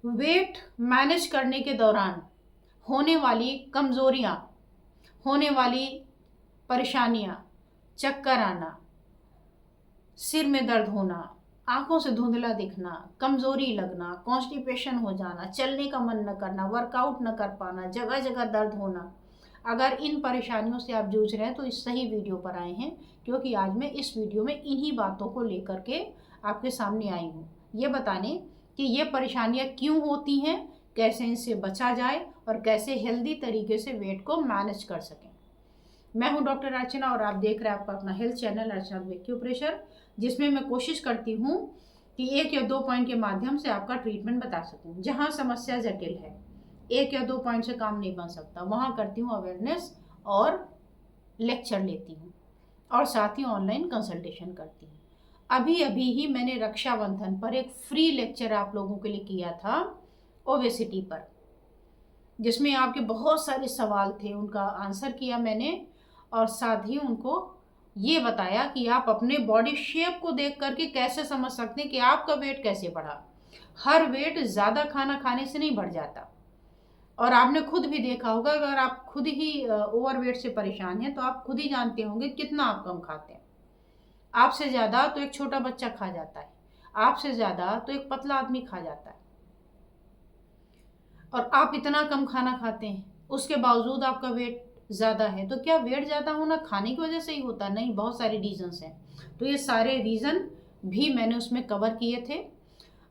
Weight manage करने के दौरान होने वाली कमज़ोरियाँ, होने वाली परेशानियाँ, चक्कर आना, सिर में दर्द होना, आंखों से धुंधला दिखना, कमज़ोरी लगना, कॉन्स्टिपेशन हो जाना, चलने का मन न करना, वर्कआउट न कर पाना, जगह जगह दर्द होना। अगर इन परेशानियों से आप जूझ रहे हैं तो इस सही वीडियो पर आए हैं, क्योंकि आज मैं इस वीडियो में इन्हीं बातों को लेकर के आपके सामने आई हूँ, ये बताने कि ये परेशानियाँ क्यों होती हैं, कैसे इनसे बचा जाए और कैसे हेल्दी तरीके से वेट को मैनेज कर सकें। मैं हूं डॉक्टर अर्चना और आप देख रहे हैं आपका अपना हेल्थ चैनल अर्चना एक्यूप्रेशर, जिसमें मैं कोशिश करती हूं कि 1 या 2 पॉइंट के माध्यम से आपका ट्रीटमेंट बता सकूं। जहां समस्या जटिल है, 1 या 2 पॉइंट से काम नहीं बन सकता, वहां करती हूँ अवेयरनेस और लेक्चर लेती हूँ और साथ ही ऑनलाइन कंसल्टेशन करती हूँ। अभी अभी ही मैंने रक्षाबंधन पर एक फ्री लेक्चर आप लोगों के लिए किया था ओबेसिटी पर, जिसमें आपके बहुत सारे सवाल थे, उनका आंसर किया मैंने और साथ ही उनको ये बताया कि आप अपने बॉडी शेप को देख करके कैसे समझ सकते हैं कि आपका वेट कैसे बढ़ा। हर वेट ज़्यादा खाना खाने से नहीं बढ़ जाता, और आपने खुद भी देखा होगा, अगर आप खुद ही ओवरवेट से परेशान हैं तो आप खुद ही जानते होंगे कितना आप कम खाते हैं। आपसे ज़्यादा तो एक छोटा बच्चा खा जाता है, आपसे ज़्यादा तो एक पतला आदमी खा जाता है, और आप इतना कम खाना खाते हैं, उसके बावजूद आपका वेट ज़्यादा है। तो क्या वेट ज़्यादा होना खाने की वजह से ही होता? नहीं, बहुत सारे रीजंस हैं। तो ये सारे रीज़न भी मैंने उसमें कवर किए थे,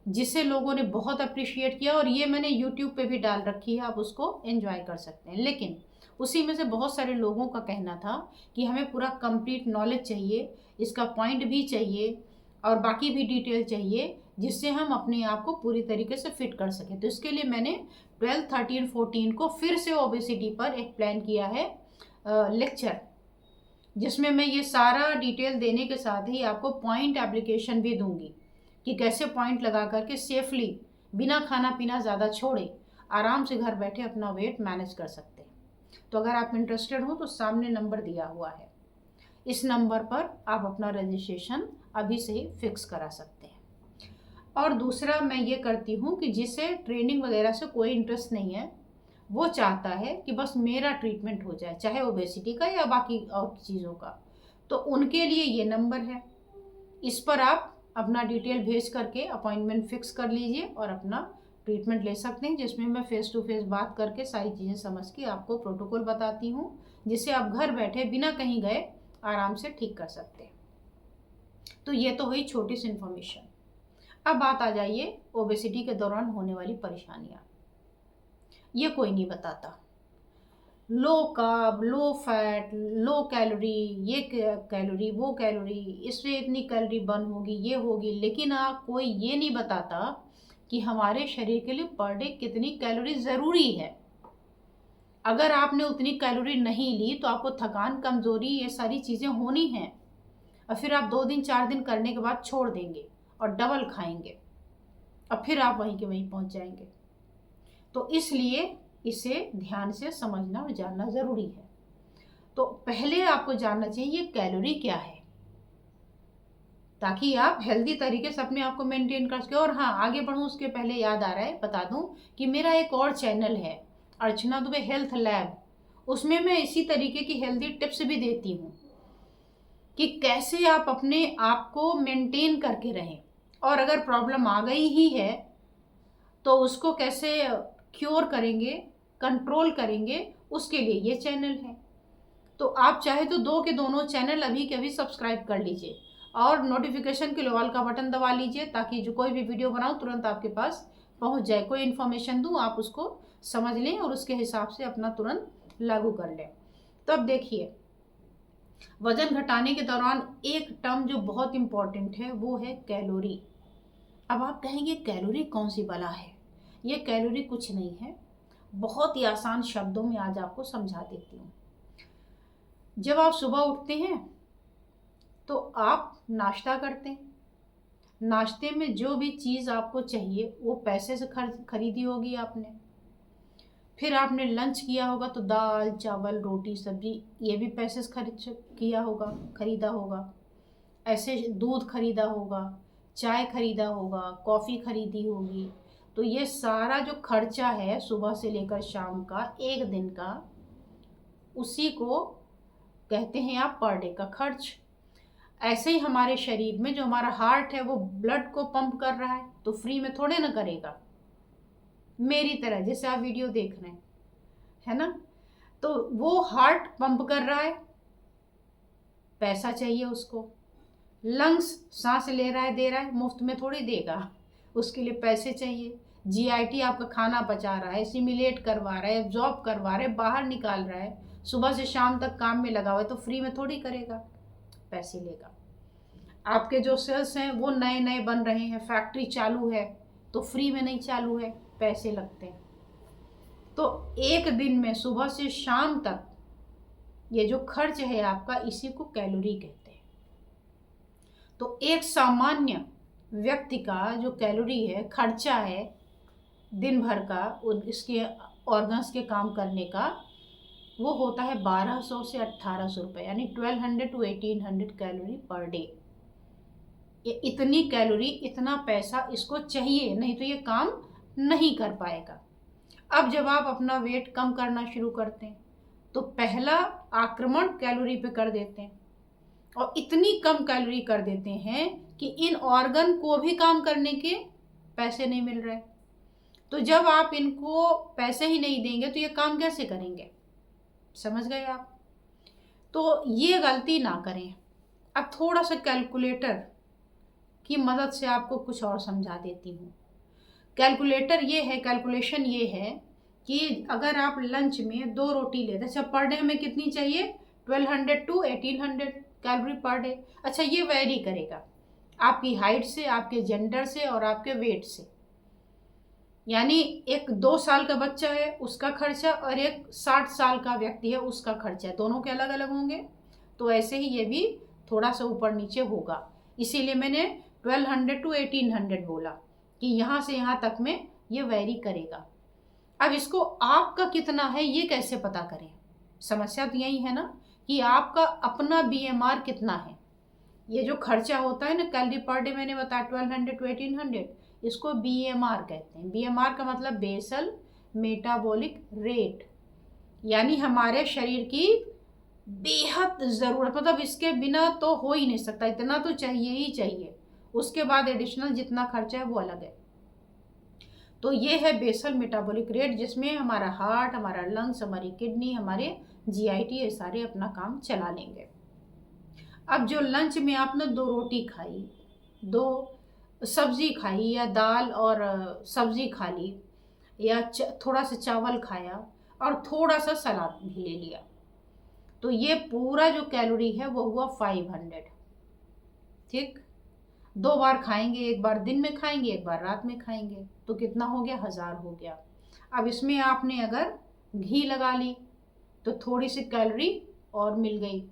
जिसे लोगों ने बहुत अप्रिशिएट किया, और ये मैंने यूट्यूब पे भी डाल रखी है, आप उसको एंजॉय कर सकते हैं। लेकिन उसी में से बहुत सारे लोगों का कहना था कि हमें पूरा कंप्लीट नॉलेज चाहिए, इसका पॉइंट भी चाहिए और बाकी भी डिटेल चाहिए, जिससे हम अपने आप को पूरी तरीके से फिट कर सकें। तो इसके लिए मैंने 12, 13, 14 को फिर से ओबेसिटी पर एक प्लान किया है लेक्चर, जिसमें मैं ये सारा डिटेल देने के साथ ही आपको पॉइंट एप्लीकेशन भी दूंगी कि कैसे पॉइंट लगा करके सेफली बिना खाना पीना ज़्यादा छोड़े आराम से घर बैठे अपना वेट मैनेज कर सकते हैं। तो अगर आप इंटरेस्टेड हो तो सामने नंबर दिया हुआ है, इस नंबर पर आप अपना रजिस्ट्रेशन अभी से ही फिक्स करा सकते हैं। और दूसरा मैं ये करती हूँ कि जिसे ट्रेनिंग वगैरह से कोई इंटरेस्ट नहीं है, वो चाहता है कि बस मेरा ट्रीटमेंट हो जाए, चाहे ओबेसिटी का या बाकी और चीज़ों का, तो उनके लिए ये नंबर है। इस पर आप अपना डिटेल भेज करके अपॉइंटमेंट फिक्स कर लीजिए और अपना ट्रीटमेंट ले सकते हैं, जिसमें मैं फेस टू फेस बात करके सारी चीज़ें समझ के आपको प्रोटोकॉल बताती हूँ, जिसे आप घर बैठे बिना कहीं गए आराम से ठीक कर सकते हैं। तो ये तो हुई छोटी सी इन्फॉर्मेशन। अब बात आ जाइए ओबेसिटी के दौरान होने वाली परेशानियाँ। ये कोई नहीं बताता, low carb, low fat, low calorie, ये कैलोरी, वो कैलोरी, इससे इतनी कैलोरी बर्न होगी, ये होगी, लेकिन कोई ये नहीं बताता कि हमारे शरीर के लिए पर डे कितनी कैलोरी ज़रूरी है। अगर आपने उतनी कैलोरी नहीं ली तो आपको थकान, कमज़ोरी, ये सारी चीज़ें होनी हैं, और फिर आप 2 दिन 4 दिन करने के बाद छोड़ देंगे और डबल खाएंगे और फिर आप वहीं के वहीं पहुंच जाएंगे। तो इसलिए इसे ध्यान से समझना और जानना ज़रूरी है। तो पहले आपको जानना चाहिए ये कैलोरी क्या है, ताकि आप हेल्दी तरीके से अपने आप को मेंटेन कर सकें। और हाँ, आगे बढ़ूँ उसके पहले याद आ रहा है बता दूं कि मेरा एक और चैनल है अर्चना दुबे हेल्थ लैब, उसमें मैं इसी तरीके की हेल्दी टिप्स भी देती हूँ कि कैसे आप अपने आप को मेंटेन करके रहें, और अगर प्रॉब्लम आ गई ही है तो उसको कैसे क्योर करेंगे, कंट्रोल करेंगे, उसके लिए ये चैनल है। तो आप चाहे तो दो के दोनों चैनल अभी के अभी सब्सक्राइब कर लीजिए और नोटिफिकेशन के ऑल का बटन दबा लीजिए, ताकि जो कोई भी वीडियो बनाऊँ तुरंत आपके पास पहुंच जाए। कोई इन्फॉर्मेशन दूँ आप उसको समझ लें और उसके हिसाब से अपना तुरंत लागू कर लें। तो अब देखिए, वजन घटाने के दौरान एक टर्म जो बहुत इम्पॉर्टेंट है वो है कैलोरी। अब आप कहेंगे कैलोरी कौन सी बला है? ये कैलोरी कुछ नहीं है, बहुत ही आसान शब्दों में आज आपको समझा देती हूँ। जब आप सुबह उठते हैं तो आप नाश्ता करते हैं, नाश्ते में जो भी चीज़ आपको चाहिए वो पैसे से खरीदी होगी आपने, फिर आपने लंच किया होगा तो दाल, चावल, रोटी, सब्जी, ये भी पैसे से खरीदा होगा। ऐसे दूध खरीदा होगा, चाय खरीदा होगा, कॉफ़ी खरीदी होगी, तो ये सारा जो खर्चा है सुबह से लेकर शाम का एक दिन का, उसी को कहते हैं आप पर डे का खर्च। ऐसे ही हमारे शरीर में जो हमारा हार्ट है वो ब्लड को पंप कर रहा है, तो फ्री में थोड़े ना करेगा, मेरी तरह जैसे आप वीडियो देख रहे हैं, है ना। तो वो हार्ट पंप कर रहा है, पैसा चाहिए उसको। लंग्स सांस ले रहा है, दे रहा है, मुफ्त में थोड़ी देगा, उसके लिए पैसे चाहिए। जीआईटी आपका खाना पचा रहा है, सिमुलेट करवा रहा है, एब्जॉर्ब करवा रहा है, बाहर निकाल रहा है, सुबह से शाम तक काम में लगा हुआ है, तो फ्री में थोड़ी करेगा, पैसे लेगा। आपके जो सेल्स हैं वो नए नए बन रहे हैं, फैक्ट्री चालू है, तो फ्री में नहीं चालू है, पैसे लगते हैं। तो एक दिन में सुबह से शाम तक ये जो खर्च है आपका, इसी को कैलोरी कहते हैं। तो एक सामान्य व्यक्ति का जो कैलोरी है, खर्चा है दिन भर का, इसके ऑर्गन्स के काम करने का, वो होता है 1200 से 1800 रुपये, यानी 1200 to 1800 कैलोरी पर डे। ये इतनी कैलोरी, इतना पैसा इसको चाहिए, नहीं तो ये काम नहीं कर पाएगा। अब जब आप अपना वेट कम करना शुरू करते हैं तो पहला आक्रमण कैलोरी पे कर देते हैं, और इतनी कम कैलोरी कर देते हैं कि इन ऑर्गन को भी काम करने के पैसे नहीं मिल रहे। तो जब आप इनको पैसे ही नहीं देंगे तो ये काम कैसे करेंगे, समझ गए आप। तो ये गलती ना करें। अब थोड़ा सा कैलकुलेटर की मदद से आपको कुछ और समझा देती हूँ। कैलकुलेटर ये है, कैलकुलेशन ये है कि अगर आप लंच में 2 रोटी लेते, अच्छा पर डे हमें कितनी चाहिए, 1200 to 1800 कैलोरी पर डे। अच्छा ये वेरी करेगा आपकी हाइट से, आपके जेंडर से और आपके वेट से। यानी एक 2 साल का बच्चा है उसका खर्चा और एक 60 साल का व्यक्ति है उसका खर्चा, दोनों के अलग अलग होंगे। तो ऐसे ही ये भी थोड़ा सा ऊपर नीचे होगा, इसीलिए मैंने 1200 to 1800 बोला कि यहाँ से यहाँ तक में ये वेरी करेगा। अब इसको आपका कितना है ये कैसे पता करें, समस्या तो यही है ना कि आपका अपना बीएमआर कितना है। ये जो खर्चा होता है ना कैलोरी पर डे, मैंने बताया 1200 to 1800, इसको बीएमआर कहते हैं। बीएमआर का मतलब बेसल मेटाबॉलिक रेट, यानी हमारे शरीर की बेहद ज़रूरत, मतलब इसके बिना तो हो ही नहीं सकता, इतना तो चाहिए ही चाहिए, उसके बाद एडिशनल जितना खर्चा है वो अलग है। तो ये है बेसल मेटाबॉलिक रेट, जिसमें हमारा हार्ट, हमारा लंग्स, हमारी किडनी, हमारे जीआईटी, ये सारे अपना काम चला लेंगे। अब जो लंच में आपने 2 रोटी खाई, 2 सब्जी खाई, या दाल और सब्जी खा ली, या थोड़ा सा चावल खाया और थोड़ा सा सलाद भी ले लिया, तो ये पूरा जो कैलोरी है वो हुआ 500। ठीक, 2 बार खाएंगे, एक बार दिन में खाएंगे, एक बार रात में खाएंगे, तो कितना हो गया, 1000 हो गया। अब इसमें आपने अगर घी लगा ली तो थोड़ी सी कैलोरी और मिल गई।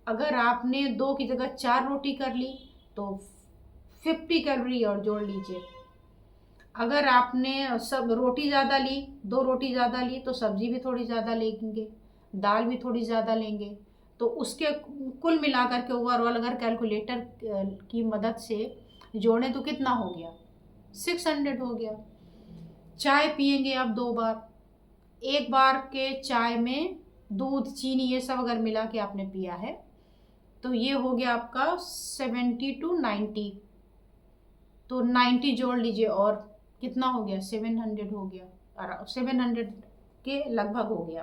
अगर आपने 2 की जगह 4 रोटी कर ली तो 50 कैलोरी और जोड़ लीजिए। अगर आपने सब रोटी ज़्यादा ली, 2 रोटी ज़्यादा ली, तो सब्जी भी थोड़ी ज़्यादा लेंगे, दाल भी थोड़ी ज़्यादा लेंगे, तो उसके कुल मिलाकर के ओवरऑल अगर कैलकुलेटर की मदद से जोड़ें तो कितना हो गया, 600 हो गया। चाय पियेंगे आप 2 बार, एक बार के चाय में दूध, चीनी, ये सब अगर मिला के आपने पिया है तो ये हो गया आपका 70 to 90, तो 90 जोड़ लीजिए और कितना हो गया, 700 हो गया, और 700 के लगभग हो गया।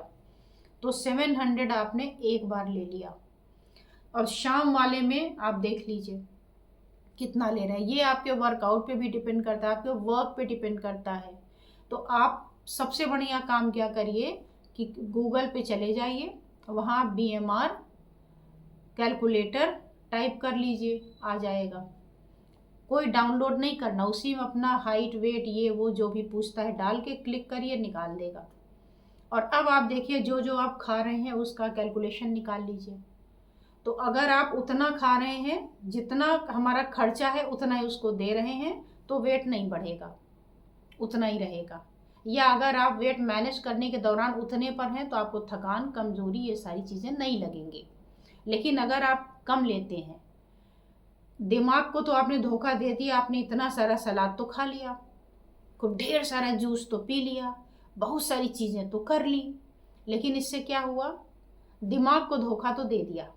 तो 700 आपने एक बार ले लिया, और शाम वाले में आप देख लीजिए कितना ले रहे हैं। ये आपके वर्कआउट पे भी डिपेंड करता है, आपके वर्क पे डिपेंड करता है। तो आप सबसे बढ़िया काम क्या करिए कि गूगल पे चले जाइए, वहाँ बीएमआर कैलकुलेटर टाइप कर लीजिए, आ जाएगा। कोई डाउनलोड नहीं करना, उसी में अपना हाइट, वेट, ये वो जो भी पूछता है डाल के क्लिक करिए, निकाल देगा। और अब आप देखिए जो जो आप खा रहे हैं उसका कैलकुलेशन निकाल लीजिए। तो अगर आप उतना खा रहे हैं जितना हमारा खर्चा है उतना ही उसको दे रहे हैं, तो वेट नहीं बढ़ेगा, उतना ही रहेगा। या अगर आप वेट मैनेज करने के दौरान उतने पर हैं तो आपको थकान, कमजोरी, ये सारी चीज़ें नहीं लगेंगी। लेकिन अगर आप कम लेते हैं, दिमाग को तो आपने धोखा दे दिया, आपने इतना सारा सलाद तो खा लिया, खूब ढेर सारा जूस तो पी लिया, बहुत सारी चीज़ें तो कर ली, लेकिन इससे क्या हुआ, दिमाग को धोखा तो दे दिया,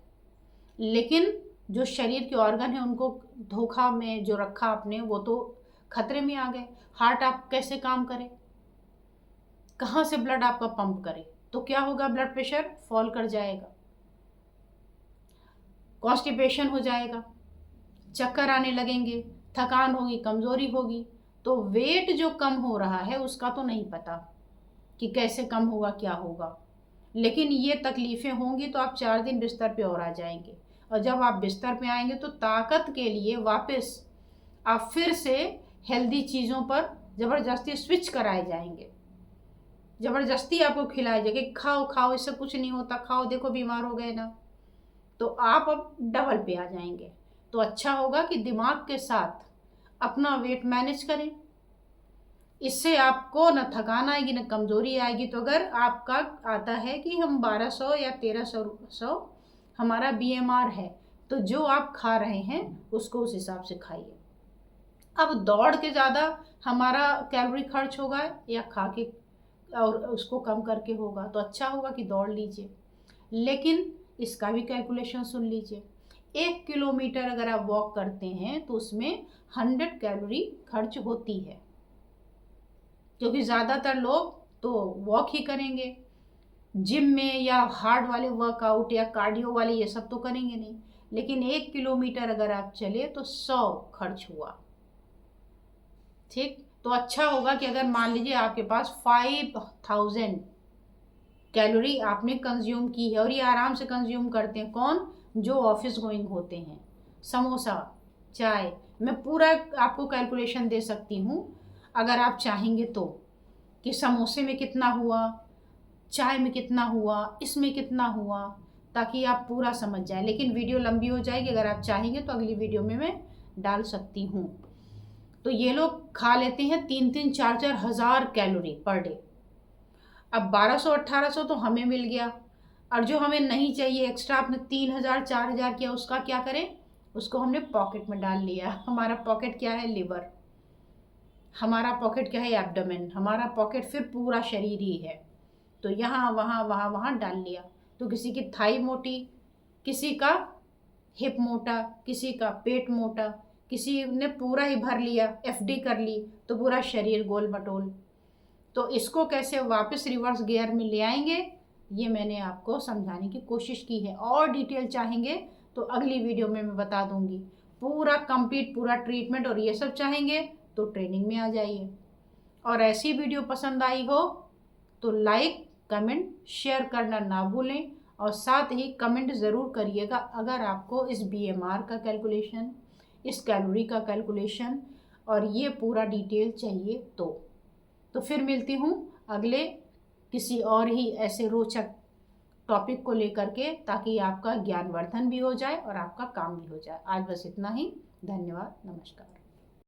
लेकिन जो शरीर के ऑर्गन है उनको धोखा में जो रखा आपने वो तो खतरे में आ गए। हार्ट आप कैसे काम करे, कहाँ से ब्लड आपका पंप करे, तो क्या होगा, ब्लड प्रेशर फॉल कर जाएगा, कॉन्स्टिपेशन हो जाएगा, चक्कर आने लगेंगे, थकान होगी, कमज़ोरी होगी। तो वेट जो कम हो रहा है उसका तो नहीं पता कि कैसे कम होगा, क्या होगा, लेकिन ये तकलीफ़ें होंगी तो आप 4 दिन बिस्तर पे और आ जाएंगे, और जब आप बिस्तर पे आएंगे तो ताकत के लिए वापस आप फिर से हेल्दी चीज़ों पर ज़बरदस्ती स्विच कराए जाएंगे, ज़बरदस्ती आपको खिलाया जाएगा कि खाओ खाओ, इससे कुछ नहीं होता, खाओ, देखो बीमार हो गए ना, तो आप अब डबल पे आ जाएंगे। तो अच्छा होगा कि दिमाग के साथ अपना वेट मैनेज करें, इससे आपको न थकान आएगी न कमज़ोरी आएगी। तो अगर आपका आता है कि हम 1200 या 1300 हमारा BMR है, तो जो आप खा रहे हैं उसको उस हिसाब से खाइए। अब दौड़ के ज़्यादा हमारा कैलोरी खर्च होगा या खा के और उसको कम करके होगा, तो अच्छा होगा कि दौड़ लीजिए, लेकिन इसका भी कैलकुलेशन सुन लीजिए। 1 किलोमीटर अगर आप वॉक करते हैं तो उसमें 100 कैलोरी खर्च होती है, क्योंकि ज़्यादातर लोग तो वॉक ही करेंगे, जिम में या हार्ड वाले वर्कआउट या कार्डियो वाले ये सब तो करेंगे नहीं, लेकिन 1 किलोमीटर अगर आप चले तो 100 खर्च हुआ। ठीक, तो अच्छा होगा कि अगर मान लीजिए आपके पास 5000 कैलोरी आपने कंज्यूम की है, और ये आराम से कंज्यूम करते हैं कौन, जो ऑफिस गोइंग होते हैं, समोसा, चाय, मैं पूरा आपको कैलकुलेशन दे सकती हूँ अगर आप चाहेंगे तो, कि समोसे में कितना हुआ, चाय में कितना हुआ, इसमें कितना हुआ, ताकि आप पूरा समझ जाए। लेकिन वीडियो लंबी हो जाएगी, अगर आप चाहेंगे तो अगली वीडियो में मैं डाल सकती हूँ। तो ये लोग खा लेते हैं 3-3, 4-4 हज़ार कैलोरी पर डे। अब 1200-1800 तो हमें मिल गया, और जो हमें नहीं चाहिए एक्स्ट्रा आपने 3000-4000 किया, उसका क्या करें, उसको हमने पॉकेट में डाल लिया। हमारा पॉकेट क्या है, लिवर, हमारा पॉकेट क्या है, एब्डोमेन, हमारा पॉकेट फिर पूरा शरीर ही है। तो यहाँ वहाँ वहाँ वहाँ डाल लिया, तो किसी की थाई मोटी, किसी का हिप मोटा, किसी का पेट मोटा, किसी ने पूरा ही भर लिया, FD कर ली, तो पूरा शरीर गोल मटोल। तो इसको कैसे वापस रिवर्स गियर में ले आएंगे, ये मैंने आपको समझाने की कोशिश की है। और डिटेल चाहेंगे तो अगली वीडियो में मैं बता दूंगी, पूरा कंप्लीट पूरा ट्रीटमेंट, और ये सब चाहेंगे तो ट्रेनिंग में आ जाइए। और ऐसी वीडियो पसंद आई हो तो लाइक, कमेंट, शेयर करना ना भूलें, और साथ ही कमेंट ज़रूर करिएगा अगर आपको इस BMR का कैलकुलेशन, इस कैलोरी का कैलकुलेशन और ये पूरा डिटेल चाहिए तो फिर मिलती हूँ अगले किसी और ही ऐसे रोचक टॉपिक को लेकर के, ताकि आपका ज्ञानवर्धन भी हो जाए और आपका काम भी हो जाए। आज बस इतना ही, धन्यवाद, नमस्कार।